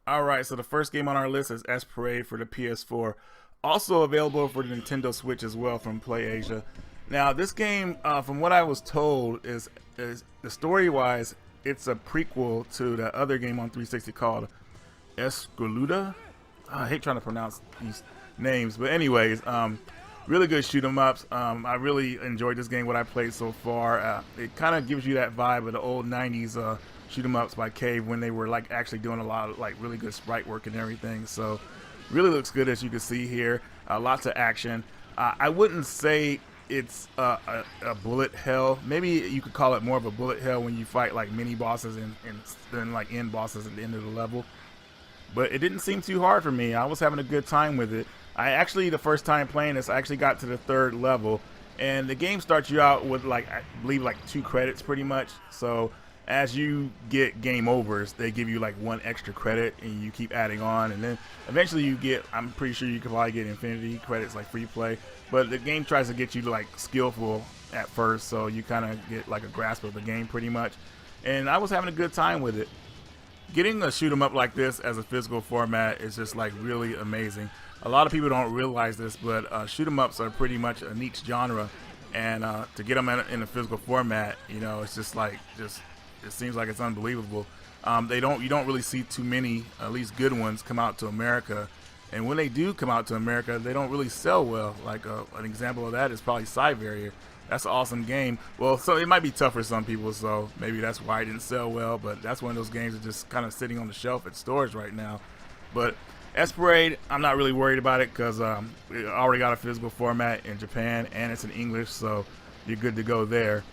Alright, so the first game on our list is Esprade for the PS4. Also available for the Nintendo Switch as well from PlayAsia. Now, this game, from what I was told, is the story-wise, it's a prequel to the other game on 360 called Esprade. I hate trying to pronounce these names, but anyways, really good shoot 'em ups. I really enjoyed this game, what I played so far. It kind of gives you that vibe of the old 90s shoot 'em ups by Cave when they were like actually doing a lot of like really good sprite work and everything. So really looks good, as you can see here. Lots of action. I wouldn't say it's a bullet hell. Maybe you could call it more of a bullet hell when you fight like mini bosses and then like end bosses at the end of the level. But it didn't seem too hard for me. I was having a good time with it. I actually, the first time playing this, I actually got to the 3rd level, and the game starts you out with like, I believe like 2 credits pretty much. So as you get game overs, they give you like 1 extra credit, and you keep adding on, and then eventually you get, I'm pretty sure you can probably get infinity credits like free play, but the game tries to get you like skillful at first, so you kind of get like a grasp of the game pretty much. And I was having a good time with it. Getting a shoot 'em up like this as a physical format is just like really amazing. A lot of people don't realize this, but shoot 'em ups are pretty much a niche genre, and to get them in a physical format, you know, it's just like it seems like it's unbelievable. You don't really see too many, at least good ones, come out to America, and when they do come out to America, they don't really sell well. Like an example of that is probably Cyberrier. That's an awesome game. Well, so it might be tough for some people, so maybe that's why it didn't sell well, but that's one of those games that's just kind of sitting on the shelf at stores right now. But Esprade, I'm not really worried about it because it already got a physical format in Japan, and it's in English, so you're good to go there.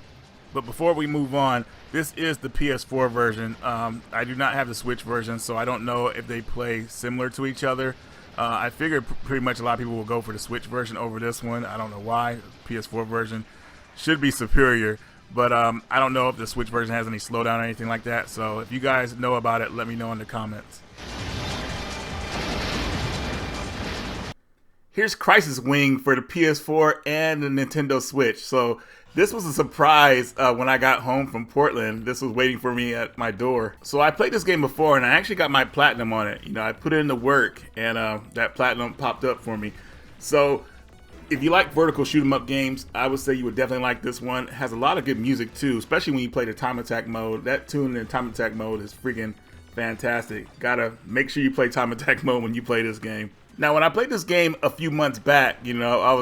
But before we move on, this is the PS4 version. I do not have the Switch version, so I don't know if they play similar to each other. I figured pretty much a lot of people will go for the Switch version over this one. I don't know why. PS4 version should be superior, but I don't know if the Switch version has any slowdown or anything like that. So if you guys know about it, let me know in the comments. Here's Crisis Wing for the PS4 and the Nintendo Switch. So this was a surprise when I got home from Portland. This was waiting for me at my door. So I played this game before, and I actually got my platinum on it. You know, I put in the work, and that platinum popped up for me. So if you like vertical shoot 'em up games, I would say you would definitely like this one. It has a lot of good music too, especially when you play the time attack mode. That tune in time attack mode is freaking fantastic. Gotta make sure you play time attack mode when you play this game. Now, when I played this game a few months back, you know, I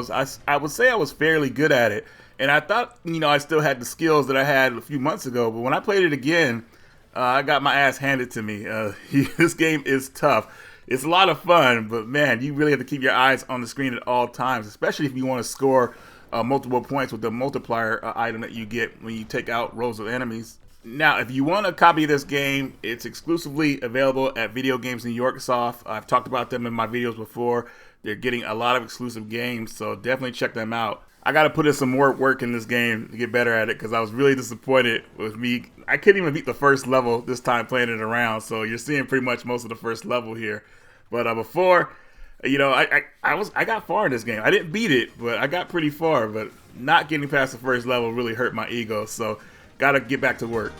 would say I was fairly good at it, and I thought, you know, I still had the skills that I had a few months ago. But when I played it again, I got my ass handed to me. This game is tough. It's a lot of fun, but man, you really have to keep your eyes on the screen at all times, especially if you want to score multiple points with the multiplier item that you get when you take out rows of enemies. Now, if you want a copy of this game, it's exclusively available at Video Games New York Soft. I've talked about them in my videos before. They're getting a lot of exclusive games, so definitely check them out. I got to put in some more work in this game to get better at it because I was really disappointed with me. I couldn't even beat the first level this time playing it around, so you're seeing pretty much most of the first level here. But before, you know, I got far in this game. I didn't beat it, but I got pretty far. But not getting past the first level really hurt my ego, so gotta get back to work.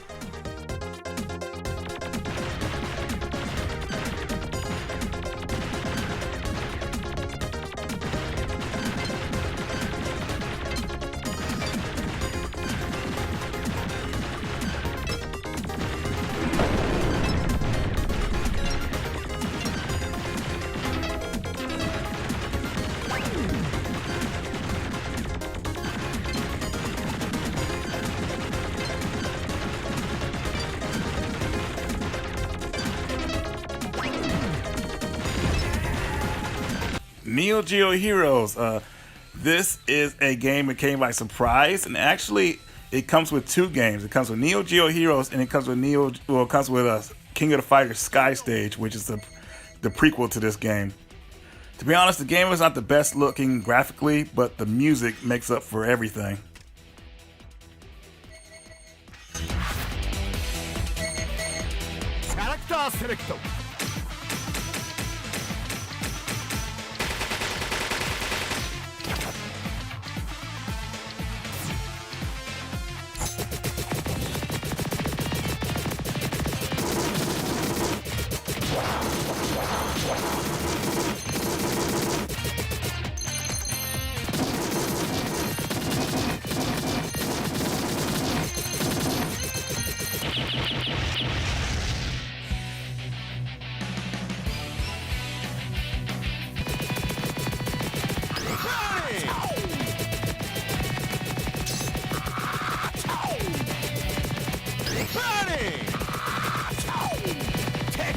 Neo Geo Heroes. This is a game that came by surprise, and actually, it comes with 2 games. It comes with Neo Geo Heroes, and it comes with King of the Fighters Sky Stage, which is the prequel to this game. To be honest, the game is not the best looking graphically, but the music makes up for everything. Character select.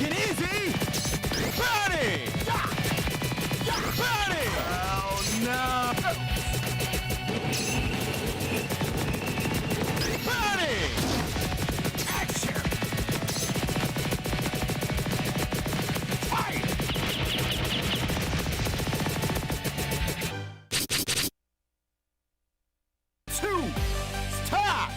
it easy! Body! Body! Oh no! Body! Action! Fight! Two! Stop!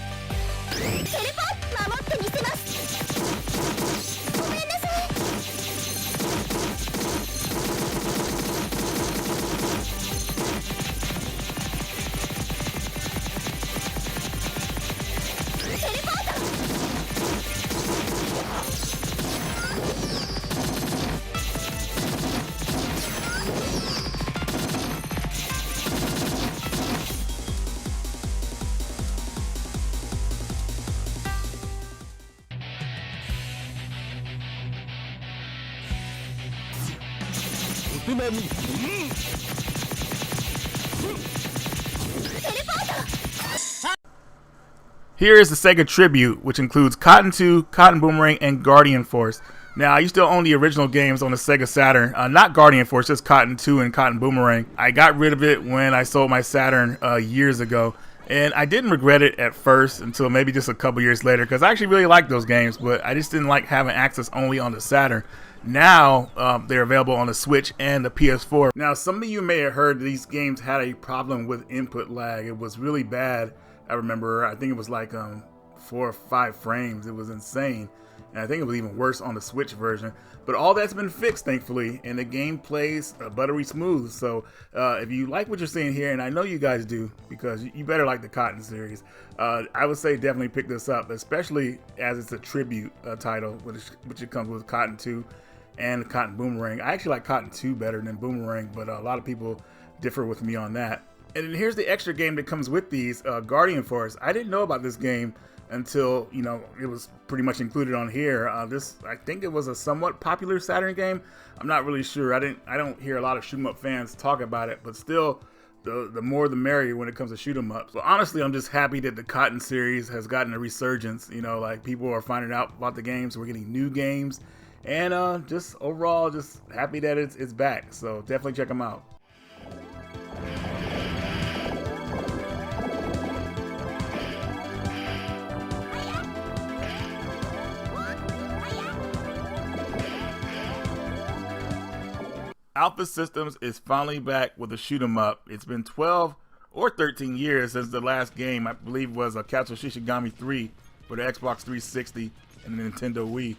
Here is the Sega Tribute, which includes Cotton 2, Cotton Boomerang, and Guardian Force. Now, I used to own the original games on the Sega Saturn, not Guardian Force, just Cotton 2 and Cotton Boomerang. I got rid of it when I sold my Saturn years ago, and I didn't regret it at first until maybe just a couple years later, because I actually really liked those games, but I just didn't like having access only on the Saturn. Now, they're available on the Switch and the PS4. Now, some of you may have heard these games had a problem with input lag. It was really bad. I remember, I think it was like 4 or 5 frames. It was insane. And I think it was even worse on the Switch version. But all that's been fixed, thankfully, and the game plays buttery smooth. So if you like what you're seeing here, and I know you guys do, because you better like the Cotton series, I would say definitely pick this up, especially as it's a tribute title, which it comes with Cotton 2 and Cotton Boomerang. I actually like Cotton 2 better than Boomerang, but a lot of people differ with me on that. And then here's the extra game that comes with these, Guardian Force. I didn't know about this game until, you know, it was pretty much included on here. I think it was a somewhat popular Saturn game. I'm not really sure. I don't hear a lot of shoot 'em up fans talk about it, but still, the more the merrier when it comes to shoot 'em up. So honestly, I'm just happy that the Cotton series has gotten a resurgence. You know, like people are finding out about the games. We're getting new games, and just overall, just happy that it's back. So definitely check them out. Alpha Systems is finally back with a shoot 'em up. It's been 12 or 13 years since the last game, I believe, was a Capsule Shishigami 3 for the Xbox 360 and the Nintendo Wii.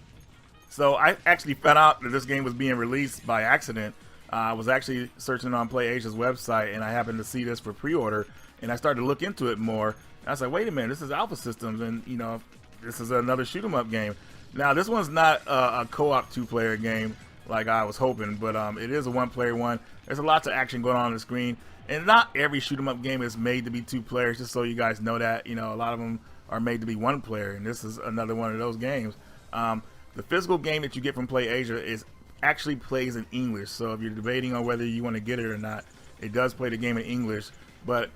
So I actually found out that this game was being released by accident. I was actually searching on PlayAsia's website, and I happened to see this for pre-order, and I started to look into it more. And I was like, wait a minute, this is Alpha Systems, and you know, this is another shoot 'em up game. Now, this one's not a co-op 2-player game like I was hoping, but it is a 1-player one. There's a lots of action going on the screen, and not every shoot 'em up game is made to be 2 players, just so you guys know that. You know, a lot of them are made to be 1 player, and this is another one of those games. The physical game that you get from PlayAsia actually plays in English, so if you're debating on whether you want to get it or not, it does play the game in English. But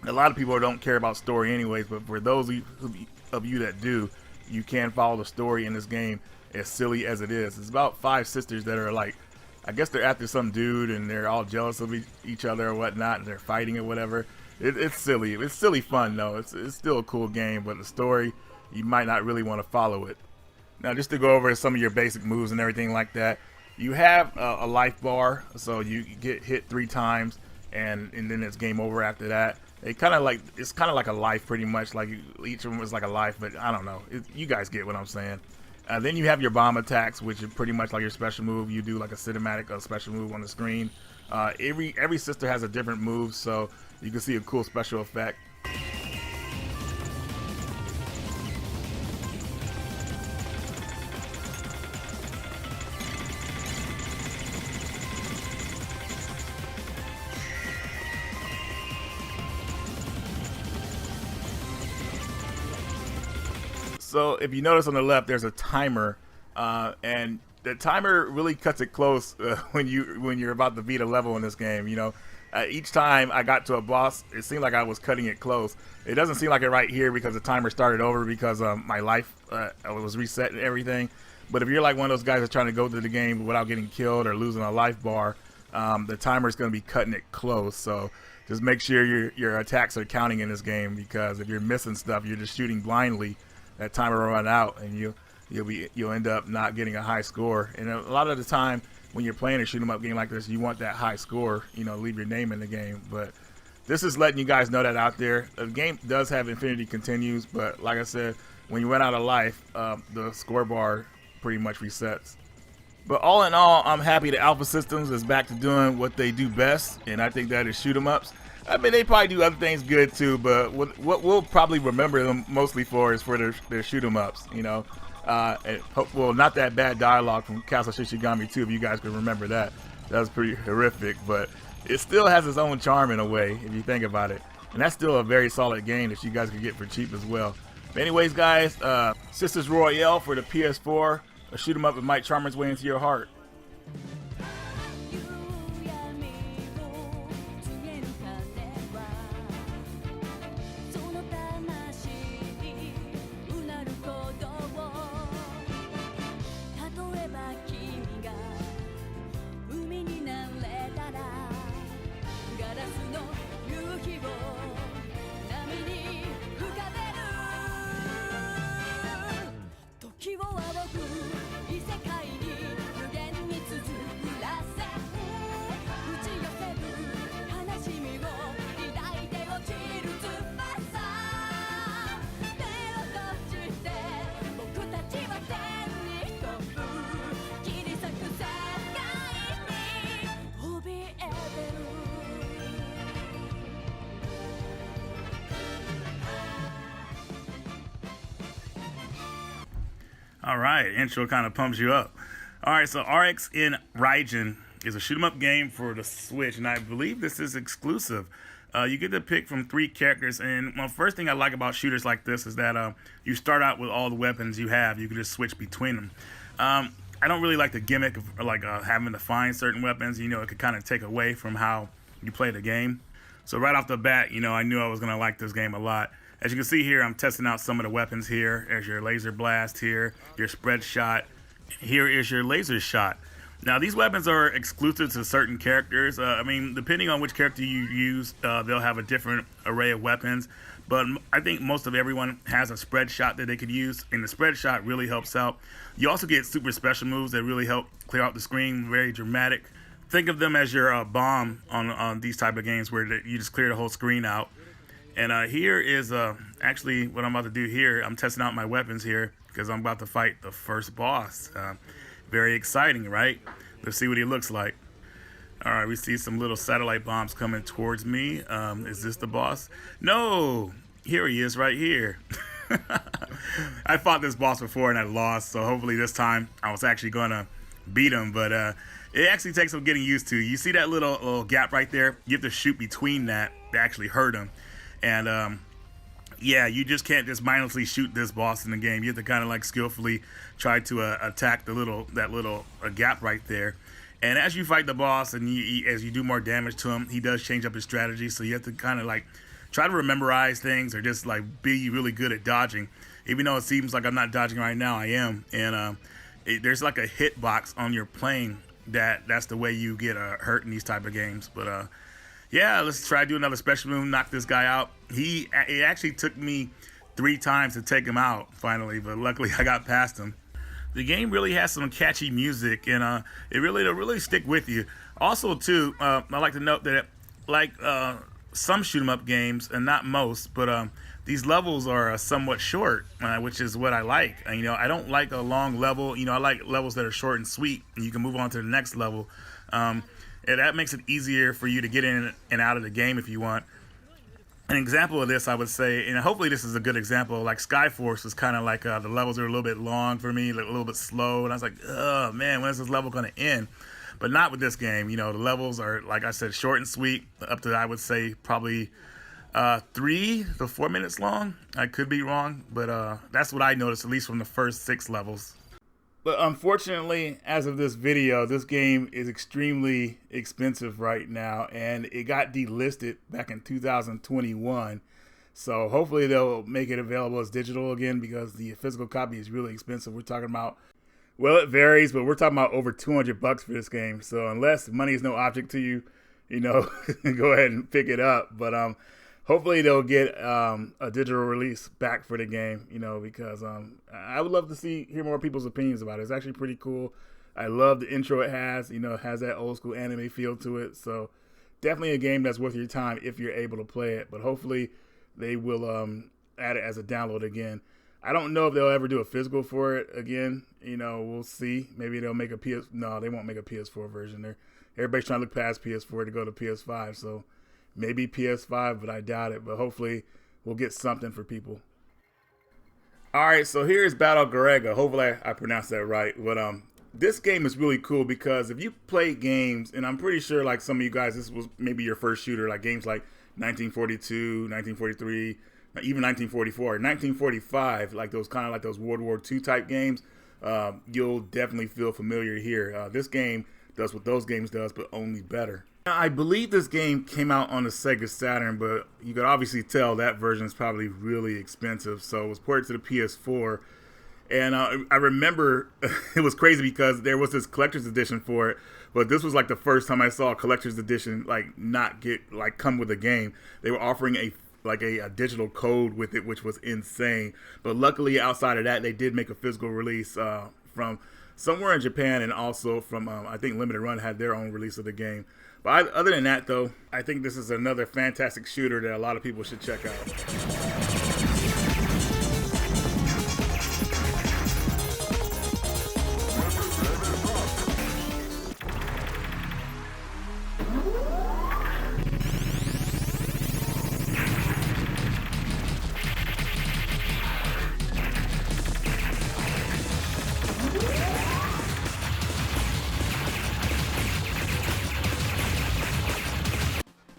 a lot of people don't care about story anyways, but for those of you that do, you can follow the story in this game, as silly as it is. It's about 5 sisters that are like, I guess they're after some dude and they're all jealous of each other or whatnot, and they're fighting or whatever. It's silly. It's silly fun though. It's still a cool game, but the story, you might not really want to follow it. Now, just to go over some of your basic moves and everything like that, you have a life bar, so you get hit 3 times, and then it's game over after that. It's kind of like a life, pretty much. Like each of them is like a life, but I don't know. You guys get what I'm saying. Then you have your bomb attacks, which is pretty much like your special move. You do like a cinematic special move on the screen. Every sister has a different move, so you can see a cool special effect. So if you notice on the left, there's a timer, and the timer really cuts it close when you're about to beat a level in this game. You know, each time I got to a boss, it seemed like I was cutting it close. It doesn't seem like it right here because the timer started over because my life was reset and everything. But if you're like one of those guys that's trying to go through the game without getting killed or losing a life bar, the timer is going to be cutting it close. So just make sure your attacks are counting in this game, because if you're missing stuff, you're just shooting blindly, that timer will run out and you'll end up not getting a high score. And a lot of the time when you're playing a shoot 'em up game like this, you want that high score, leave your name in the game. But this is letting you guys know that out there. The game does have infinity continues, but like I said, when you run out of life, the score bar pretty much resets. But all in all, I'm happy that Alpha Systems is back to doing what they do best, and I think that is shoot 'em ups. I mean, they probably do other things good too, but what we'll probably remember them mostly for is for their shoot 'em ups, well, not that bad dialogue from Castle Shishigami 2, if you guys can remember that. That was pretty horrific, but it still has its own charm in a way, if you think about it. And that's still a very solid game that you guys can get for cheap as well. But anyways, guys, Sisters Royale for the PS4. A shoot 'em up that might charm its way into your heart. All right, intro kind of pumps you up. All right, so RXN Raijin is a shoot 'em up game for the Switch, and I believe this is exclusive. You get to pick from 3 characters, and the first thing I like about shooters like this is that you start out with all the weapons you have. You can just switch between them. I don't really like the gimmick of having to find certain weapons. It could kind of take away from how you play the game. So right off the bat, I knew I was going to like this game a lot. As you can see here, I'm testing out some of the weapons here. There's your laser blast here, your spread shot. Here is your laser shot. Now, these weapons are exclusive to certain characters. I mean, depending on which character you use, they'll have a different array of weapons. But I think most of everyone has a spread shot that they could use, and the spread shot really helps out. You also get super special moves that really help clear out the screen, very dramatic. Think of them as your bomb on these type of games where you just clear the whole screen out. And here is actually what I'm about to do here. I'm testing out my weapons here because I'm about to fight the first boss. Very exciting, right? Let's see what he looks like. All right, we see some little satellite bombs coming towards me. Is this the boss? No, here he is right here. I fought this boss before and I lost, so hopefully this time I was actually going to beat him. But it actually takes some getting used to. You see that little gap right there? You have to shoot between that to actually hurt him. And yeah, you just can't just mindlessly shoot this boss in the game. You have to kind of skillfully try to attack that little gap right there. And as you fight the boss and as you do more damage to him, he does change up his strategy. So you have to kind of try to memorize things or just be really good at dodging. Even though it seems like I'm not dodging right now, I am. And there's a hitbox on your plane that's the way you get hurt in these type of games. But yeah, let's try to do another special move, knock this guy out. It actually took me 3 times to take him out finally, but luckily I got past him. The game really has some catchy music, and it'll really stick with you. Also, too, I like to note that some shoot 'em up games, and not most, but these levels are somewhat short, which is what I like. I don't like a long level. I like levels that are short and sweet, and you can move on to the next level. And that makes it easier for you to get in and out of the game if you want. An example of this, I would say, and hopefully this is a good example, Skyforce was kind of the levels are a little bit long for me, a little bit slow, and I was like, oh man, when is this level going to end? But not with this game. The levels are, like I said, short and sweet, up to, I would say, probably 3 to 4 minutes long. I could be wrong, but that's what I noticed, at least from the first 6 levels. But unfortunately, as of this video, this game is extremely expensive right now, and it got delisted back in 2021. So hopefully they'll make it available as digital again, because the physical copy is really expensive. We're talking about Well, it varies, but we're talking about over $200 for this game. So unless money is no object to you, you know, go ahead and pick it up. But hopefully they'll get a digital release back for the game, you know, because I would love to hear more people's opinions about it. It's actually pretty cool. I love the intro it has. You know, it has that old school anime feel to it. So definitely a game that's worth your time if you're able to play it. But hopefully they will add it as a download again. I don't know if they'll ever do a physical for it again. You know, we'll see. Maybe they'll make a No, they won't make a PS4 version. Everybody's trying to look past PS4 to go to PS5. So maybe PS5, but I doubt it. But hopefully we'll get something for people. All right, so here's Batle Garegga. Hopefully I pronounced that right. But this game is really cool because if you play games, and I'm pretty sure like some of you guys, this was maybe your first shooter, like games like 1942, 1943, even 1944, 1945, like those kind of like those World War II type games, you'll definitely feel familiar here. This game does what those games does, but only better. I believe this game came out on the Sega Saturn, but you could obviously tell that version is probably really expensive. So it was ported to the PS4. And I remember it was crazy because there was this collector's edition for it, but this was like the first time I saw a collector's edition like not get like come with a game. They were offering a digital code with it, which was insane. But luckily, outside of that, they did make a physical release from somewhere in Japan, and also from I think Limited Run had their own release of the game. But other than that, though, I think this is another fantastic shooter that a lot of people should check out.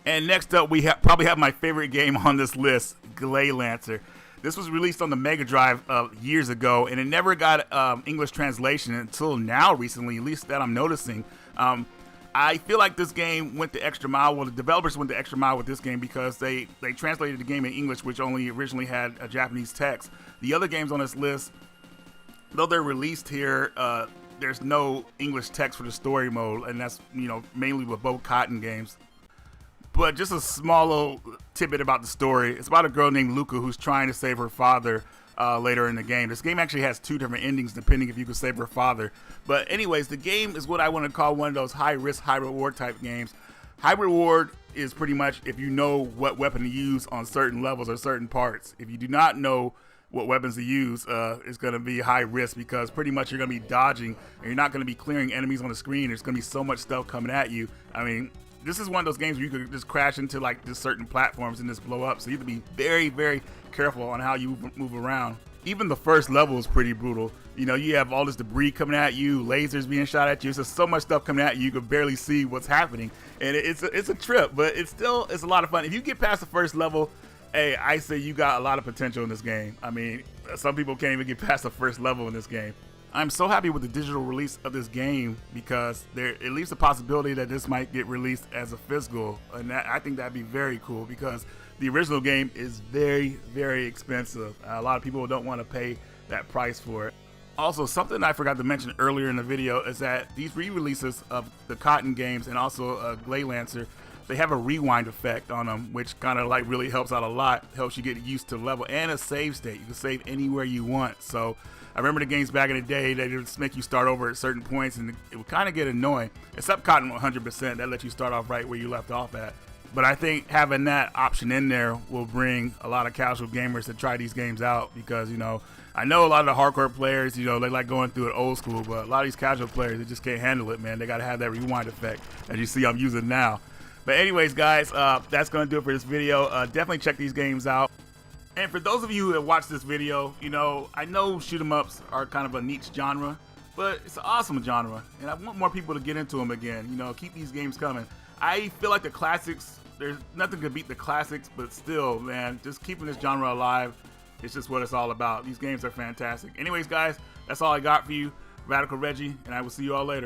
And next up, we probably have my favorite game on this list, Gley Lancer. This was released on the Mega Drive years ago, and it never got English translation until now recently, at least that I'm noticing. I feel like this game went the extra mile. Well, the developers went the extra mile with this game because they translated the game in English, which only originally had a Japanese text. The other games on this list, though they're released here, there's no English text for the story mode, and that's, you know, mainly with both Cotton games. But just a small little tidbit about the story. It's about a girl named Luca who's trying to save her father later in the game. This game actually has two different endings depending if you can save her father. But anyways, the game is what I want to call one of those high risk, high reward type games. High reward is pretty much if you know what weapon to use on certain levels or certain parts. If you do not know what weapons to use, it's going to be high risk because pretty much you're going to be dodging and you're not going to be clearing enemies on the screen. There's going to be so much stuff coming at you. I mean, this is one of those games where you could just crash into like just certain platforms and just blow up. So you have to be very, very careful on how you move around. Even the first level is pretty brutal. You know, you have all this debris coming at you, lasers being shot at you. There's so much stuff coming at you, you can barely see what's happening. And it's a trip, but it's a lot of fun. If you get past the first level, hey, I say you got a lot of potential in this game. I mean, some people can't even get past the first level in this game. I'm so happy with the digital release of this game because there at least a possibility that this might get released as a physical, and I think that'd be very cool because the original game is very, very expensive. A lot of people don't want to pay that price for it. Also, something I forgot to mention earlier in the video is that these re-releases of the Cotton games and also Gley Lancer, they have a rewind effect on them, which kind of like really helps out a lot, helps you get used to the level, and a save state. You can save anywhere you want. So I remember the games back in the day, they just make you start over at certain points, and it would kind of get annoying. Except Cotton 100%, that lets you start off right where you left off at. But I think having that option in there will bring a lot of casual gamers to try these games out because, you know, I know a lot of the hardcore players, you know, they like going through it old school, but a lot of these casual players, they just can't handle it, man. They got to have that rewind effect, as you see I'm using now. But anyways, guys, that's going to do it for this video. Definitely check these games out. And for those of you who have watched this video, you know, I know shoot 'em ups are kind of a niche genre, but it's an awesome genre, and I want more people to get into them again. You know, keep these games coming. I feel like the classics, there's nothing to beat the classics, but still, man, just keeping this genre alive, it's just what it's all about. These games are fantastic. Anyways, guys, that's all I got for you. Radical Reggie, and I will see you all later.